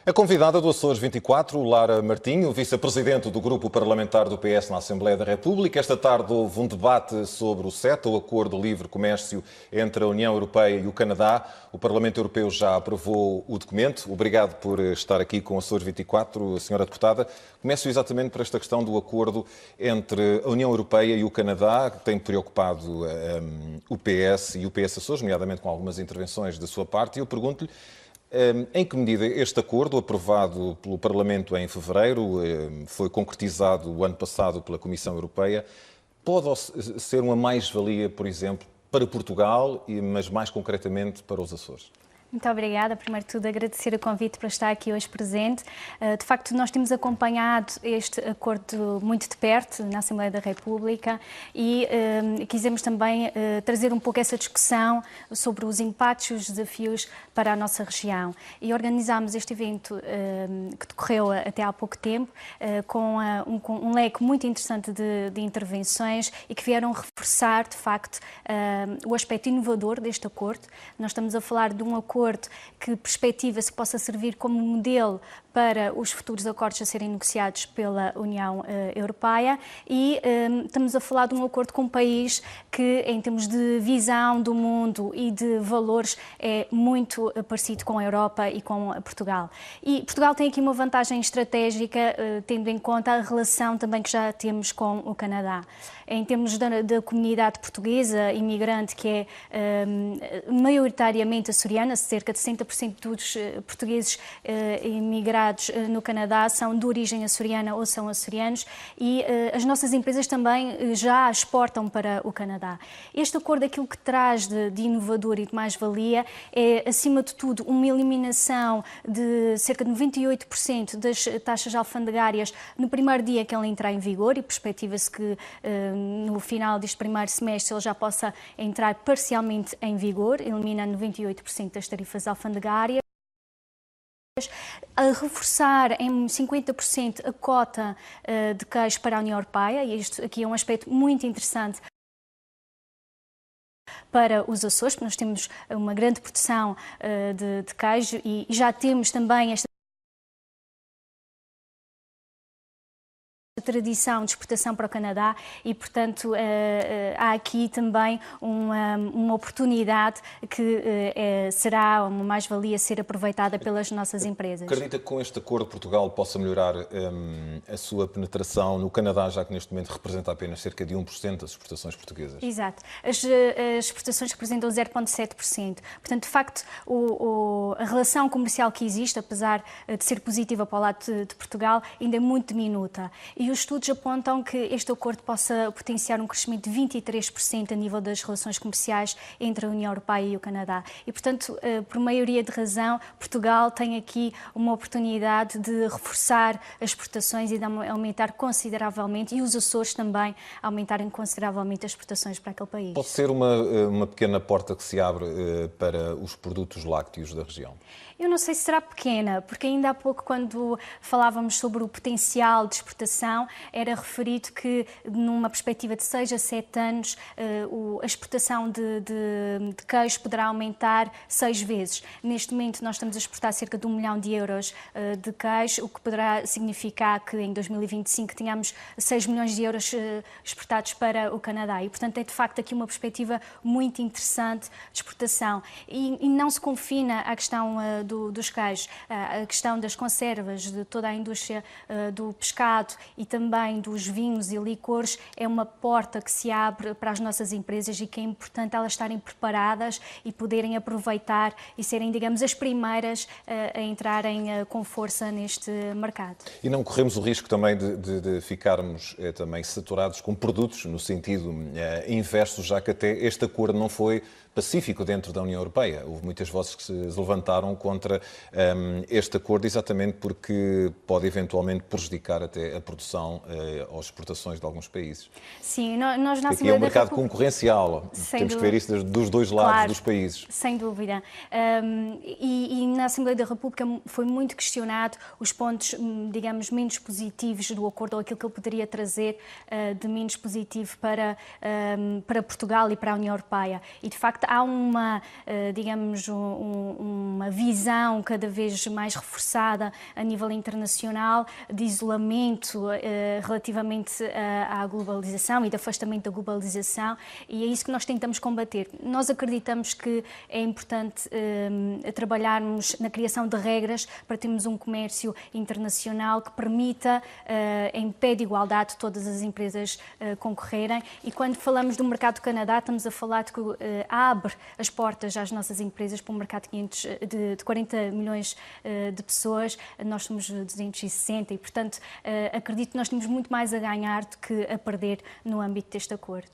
A convidada do Açores 24, Lara Martinho, vice-presidente do Grupo Parlamentar do PS na Assembleia da República. Esta tarde houve um debate sobre o CETA, o Acordo de Livre Comércio entre a União Europeia e o Canadá. O Parlamento Europeu já aprovou o documento. Obrigado por estar aqui com o Açores 24, senhora deputada. Começo exatamente por esta questão do acordo entre a União Europeia e o Canadá, que tem preocupado o PS e o PS Açores, nomeadamente com algumas intervenções da sua parte. E eu pergunto-lhe, em que medida este acordo, aprovado pelo Parlamento em fevereiro, foi concretizado o ano passado pela Comissão Europeia, pode ser uma mais-valia, por exemplo, para Portugal, mas mais concretamente para os Açores? Muito obrigada. Primeiro de tudo, agradecer o convite para estar aqui hoje presente. De facto, nós temos acompanhado este acordo muito de perto na Assembleia da República e quisemos também trazer um pouco essa discussão sobre os impactos e os desafios para a nossa região. E organizámos este evento que decorreu até há pouco tempo com um leque muito interessante de intervenções e que vieram reforçar, de facto, o aspecto inovador deste acordo. Nós estamos a falar de um acordo que perspectiva-se que possa servir como modelo para os futuros acordos a serem negociados pela União Europeia e estamos a falar de um acordo com um país que, em termos de visão do mundo e de valores, é muito parecido com a Europa e com Portugal. E Portugal tem aqui uma vantagem estratégica, tendo em conta a relação também que já temos com o Canadá. Em termos da comunidade portuguesa, imigrante, que é maioritariamente açoriana, cerca de 60% dos portugueses imigrados no Canadá são de origem açoriana ou são açorianos e as nossas empresas também já exportam para o Canadá. Este acordo, aquilo que traz de inovador e de mais-valia é, acima de tudo, uma eliminação de cerca de 98% das taxas alfandegárias no primeiro dia que ele entrar em vigor e perspectiva-se que no final deste primeiro semestre ele já possa entrar parcialmente em vigor, eliminando 98% das tarifas alfandegárias, a reforçar em 50% a cota de queijo para a União Europeia, e isto aqui é um aspecto muito interessante para os Açores, porque nós temos uma grande produção de queijo e já temos também esta tradição de exportação para o Canadá e, portanto, há aqui também uma oportunidade que será uma mais-valia ser aproveitada pelas nossas empresas. Acredita que com este acordo Portugal possa melhorar a sua penetração no Canadá, já que neste momento representa apenas cerca de 1% das exportações portuguesas? Exato. As exportações representam 0,7%. Portanto, de facto, a relação comercial que existe, apesar de ser positiva para o lado de Portugal, ainda é muito diminuta. E os estudos apontam que este acordo possa potenciar um crescimento de 23% a nível das relações comerciais entre a União Europeia e o Canadá. E, portanto, por maioria de razão, Portugal tem aqui uma oportunidade de reforçar as exportações e de aumentar consideravelmente, e os Açores também aumentarem consideravelmente as exportações para aquele país. Pode ser uma pequena porta que se abre para os produtos lácteos da região? Eu não sei se será pequena, porque ainda há pouco, quando falávamos sobre o potencial de exportação, era referido que, numa perspectiva de 6 a 7 anos, a exportação de queijo poderá aumentar 6 vezes. Neste momento, nós estamos a exportar cerca de 1 milhão de euros de queijo, o que poderá significar que, em 2025, tenhamos 6 milhões de euros exportados para o Canadá. E, portanto, é de facto aqui uma perspectiva muito interessante de exportação. E não se confina à questão dos queijos, a questão das conservas, de toda a indústria do pescado e também dos vinhos e licores, é uma porta que se abre para as nossas empresas e que é importante elas estarem preparadas e poderem aproveitar e serem, digamos, as primeiras a entrarem com força neste mercado. E não corremos o risco também de ficarmos também saturados com produtos no sentido inverso, já que até este acordo não foi pacífico dentro da União Europeia. Houve muitas vozes que se levantaram contra este acordo, exatamente porque pode eventualmente prejudicar até a produção ou as exportações de alguns países. Sim, nós na Aqui é um mercado concorrencial, temos que ver isso dos dois lados dos países. Sem dúvida. E na Assembleia da República foi muito questionado os pontos, digamos, menos positivos do acordo, ou aquilo que ele poderia trazer de menos positivo para Portugal e para a União Europeia. E, de facto, há uma, digamos, uma visão visão cada vez mais reforçada a nível internacional de isolamento relativamente à globalização e de afastamento da globalização, e é isso que nós tentamos combater. Nós acreditamos que é importante trabalharmos na criação de regras para termos um comércio internacional que permita, em pé de igualdade, todas as empresas concorrerem. E quando falamos do mercado do Canadá, estamos a falar de que abre as portas às nossas empresas para um mercado de 40 milhões de pessoas. Nós somos 260 e, portanto, acredito que nós temos muito mais a ganhar do que a perder no âmbito deste acordo.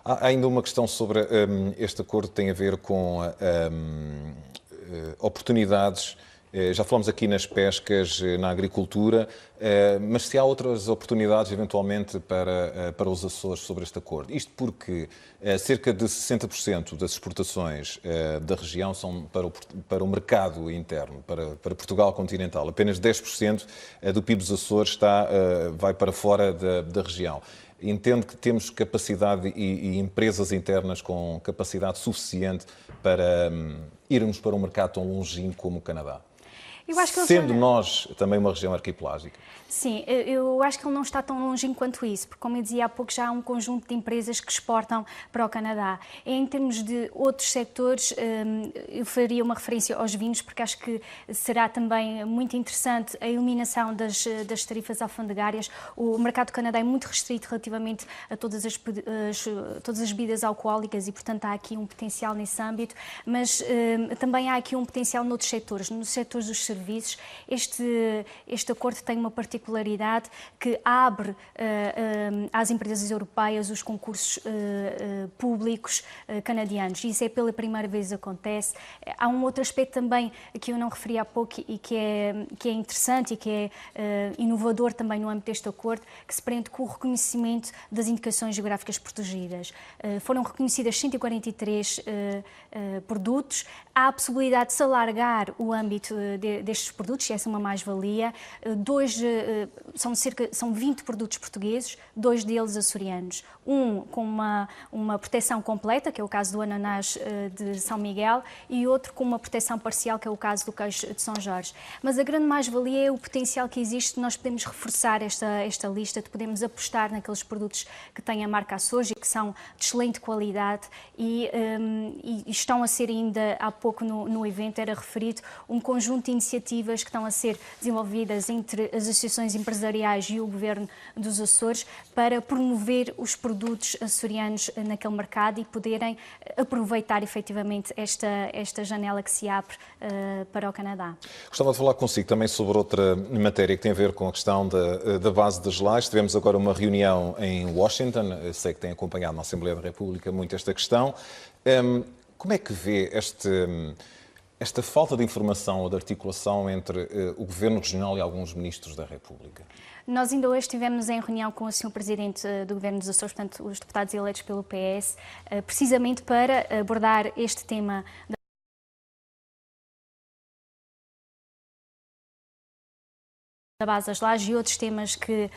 Há ainda uma questão sobre este acordo que tem a ver com oportunidades. Já falamos aqui nas pescas, na agricultura, mas se há outras oportunidades, eventualmente, para os Açores sobre este acordo? Isto porque cerca de 60% das exportações da região são para o mercado interno, para Portugal continental. Apenas 10% do PIB dos Açores vai para fora da região. Entende que temos capacidade e empresas internas com capacidade suficiente para irmos para um mercado tão longínquo como o Canadá? Sendo nós também uma região arquipelágica. Sim, eu acho que ele não está tão longínquo quanto isso, porque, como eu dizia há pouco, já há um conjunto de empresas que exportam para o Canadá. Em termos de outros sectores, eu faria uma referência aos vinhos, porque acho que será também muito interessante a eliminação das tarifas alfandegárias. O mercado do Canadá é muito restrito relativamente a todas as bebidas alcoólicas e, portanto, há aqui um potencial nesse âmbito, mas também há aqui um potencial noutros setores. Nos setores dos serviços, este acordo tem uma particularidade que abre às empresas europeias os concursos públicos canadianos. Isso é pela primeira vez que acontece. Há um outro aspecto também que eu não referi há pouco e que é interessante e que é inovador também no âmbito deste acordo, que se prende com o reconhecimento das indicações geográficas protegidas. Foram reconhecidas 143 produtos. Há a possibilidade de se alargar o âmbito destes produtos, e essa é uma mais-valia. São 20 produtos portugueses, 2 deles açorianos. Um com uma proteção completa, que é o caso do ananás de São Miguel, e outro com uma proteção parcial, que é o caso do queijo de São Jorge. Mas a grande mais-valia é o potencial que existe. Nós podemos reforçar esta lista, de podermos apostar naqueles produtos que têm a marca Açores e que são de excelente qualidade e estão a ser ainda, há pouco no evento, era referido um conjunto de iniciativas que estão a ser desenvolvidas entre as associações empresariais e o Governo dos Açores para promover os produtos açorianos naquele mercado e poderem aproveitar efetivamente esta janela que se abre para o Canadá. Gostava de falar consigo também sobre outra matéria que tem a ver com a questão da base das lajes. Tivemos agora uma reunião em Washington, eu sei que tem acompanhado na Assembleia da República muito esta questão. Como é que vê esta falta de informação ou de articulação entre o Governo Regional e alguns ministros da República? Nós ainda hoje estivemos em reunião com o Sr. Presidente do Governo dos Açores, portanto, os deputados eleitos pelo PS, precisamente para abordar este tema da base das lajes e outros temas que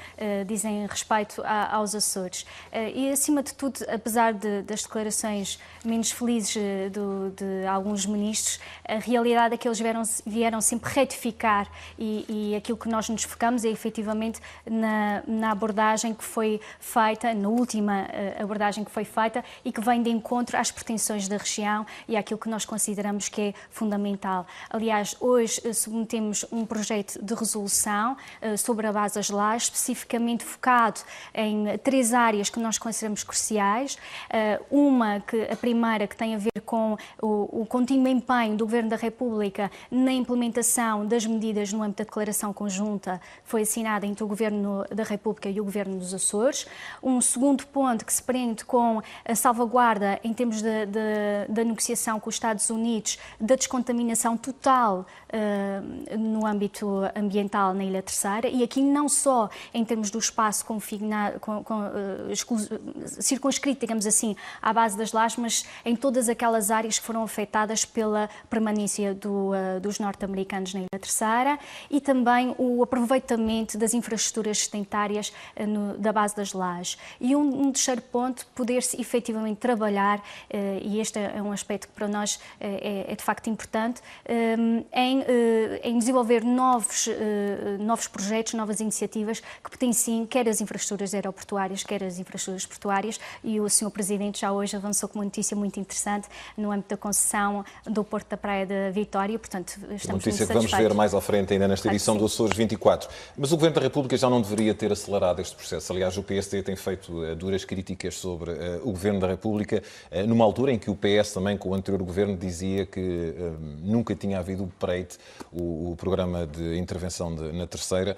dizem respeito aos Açores. E, acima de tudo, apesar das declarações menos felizes de alguns ministros, a realidade é que eles vieram sempre retificar e aquilo que nós nos focamos é efetivamente na abordagem que foi feita, na última abordagem que foi feita e que vem de encontro às pretensões da região e àquilo que nós consideramos que é fundamental. Aliás, hoje submetemos um projeto de resolução sobre a base das lajes, especificamente focado em 3 áreas que nós consideramos cruciais. A primeira que tem a ver com o contínuo empenho do Governo da República na implementação das medidas no âmbito da declaração conjunta que foi assinada entre o Governo da República e o Governo dos Açores. Um segundo ponto que se prende com a salvaguarda em termos da negociação com os Estados Unidos da descontaminação total no âmbito ambiental na Ilha Ilha Terceira, e aqui não só em termos do espaço circunscrito, digamos assim, à base das lajes, mas em todas aquelas áreas que foram afetadas pela permanência dos norte-americanos na Ilha Terceira, e também o aproveitamento das infraestruturas sedentárias da base das lajes. E um terceiro ponto, poder-se efetivamente trabalhar, e este é um aspecto que para nós é de facto importante, em desenvolver novos projetos, novas iniciativas que potenciem quer as infraestruturas aeroportuárias, quer as infraestruturas portuárias, e o Sr. Presidente já hoje avançou com uma notícia muito interessante no âmbito da concessão do Porto da Praia da Vitória, portanto estamos muito satisfeitos. Notícia que vamos ver mais à frente ainda nesta edição do Açores 24. Mas o Governo da República já não deveria ter acelerado este processo. Aliás, o PSD tem feito duras críticas sobre o Governo da República, numa altura em que o PS também, com o anterior Governo, dizia que nunca tinha havido o programa de intervenção na Terceira,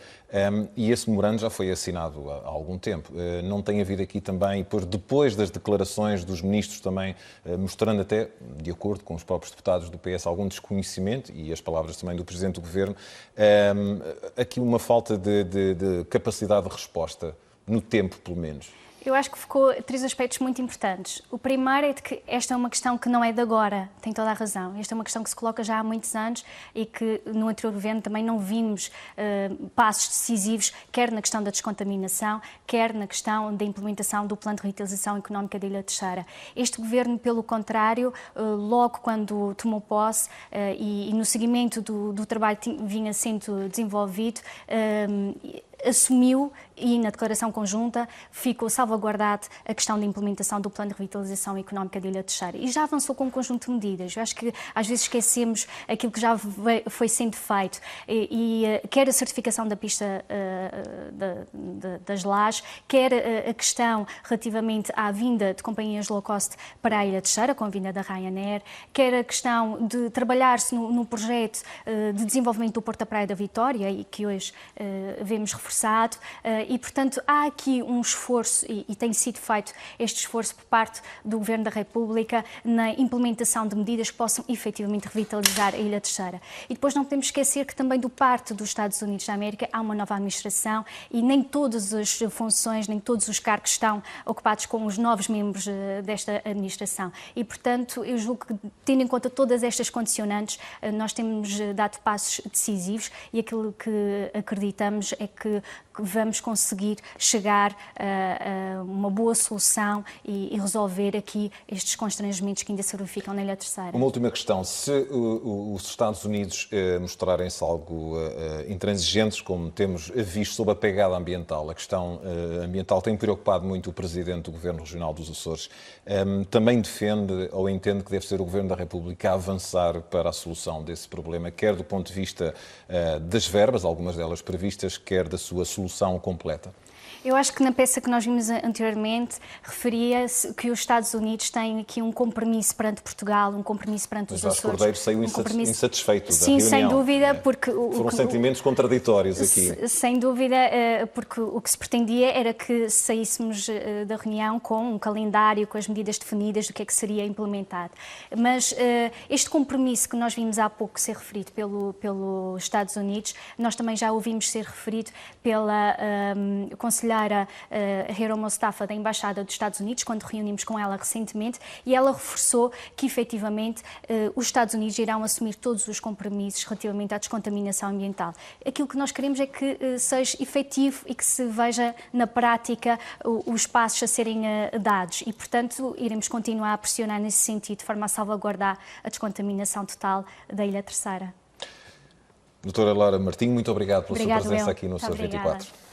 e esse memorando já foi assinado há algum tempo. Não tem havido aqui também, depois das declarações dos ministros também, mostrando até, de acordo com os próprios deputados do PS, algum desconhecimento, e as palavras também do Presidente do Governo, aqui uma falta de capacidade de resposta, no tempo pelo menos? Eu acho que ficou 3 aspectos muito importantes. O primeiro é de que esta é uma questão que não é de agora, tem toda a razão. Esta é uma questão que se coloca já há muitos anos e que no anterior governo também não vimos passos decisivos, quer na questão da descontaminação, quer na questão da implementação do Plano de Revitalização Económica da Ilha Terceira. Este governo, pelo contrário, logo quando tomou posse e no seguimento do trabalho que vinha sendo desenvolvido, assumiu, e na declaração conjunta ficou salvaguardada a questão da implementação do Plano de Revitalização Económica da Ilha Terceira, e já avançou com um conjunto de medidas. Eu acho que às vezes esquecemos aquilo que já foi sendo feito, e quer a certificação da pista das lajes, quer a questão relativamente à vinda de companhias low cost para a Ilha Terceira, com a vinda da Ryanair, quer a questão de trabalhar-se no projeto de desenvolvimento do Porto da Praia da Vitória, e que hoje vemos reforçado, e portanto há aqui um esforço, e tem sido feito este esforço por parte do Governo da República na implementação de medidas que possam efetivamente revitalizar a Ilha Terceira. E depois não podemos esquecer que também do parte dos Estados Unidos da América há uma nova administração, e nem todas as funções, nem todos os cargos estão ocupados com os novos membros desta administração. E portanto eu julgo que, tendo em conta todas estas condicionantes, nós temos dado passos decisivos, e aquilo que acreditamos é que vamos conseguir chegar a uma boa solução e resolver aqui estes constrangimentos que ainda se verificam na Ilha Terceira. Uma última questão. Se os Estados Unidos mostrarem-se algo intransigentes, como temos visto sobre a pegada ambiental, a questão ambiental tem preocupado muito o Presidente do Governo Regional dos Açores, também defende ou entende que deve ser o Governo da República a avançar para a solução desse problema, quer do ponto de vista das verbas, algumas delas previstas, quer da sua solução completa? Eu acho que na peça que nós vimos anteriormente referia-se que os Estados Unidos têm aqui um compromisso perante Portugal, um compromisso perante os Açores. Mas Cordeiro saiu insatisfeito da reunião. Sim, sem dúvida, porque... Foram sentimentos contraditórios aqui. Sem dúvida, porque o que se pretendia era que saíssemos da reunião com um calendário, com as medidas definidas do que é que seria implementado. Mas este compromisso que nós vimos há pouco ser referido pelos Estados Unidos, nós também já ouvimos ser referido pela conselheira Hero Mostafa, da Embaixada dos Estados Unidos, quando reunimos com ela recentemente, e ela reforçou que, efetivamente, os Estados Unidos irão assumir todos os compromissos relativamente à descontaminação ambiental. Aquilo que nós queremos é que seja efetivo e que se veja na prática os passos a serem dados, e, portanto, iremos continuar a pressionar nesse sentido, de forma a salvaguardar a descontaminação total da Ilha Terceira. Doutora Lara Martinho, muito obrigado pela sua presença aqui no Açores 24.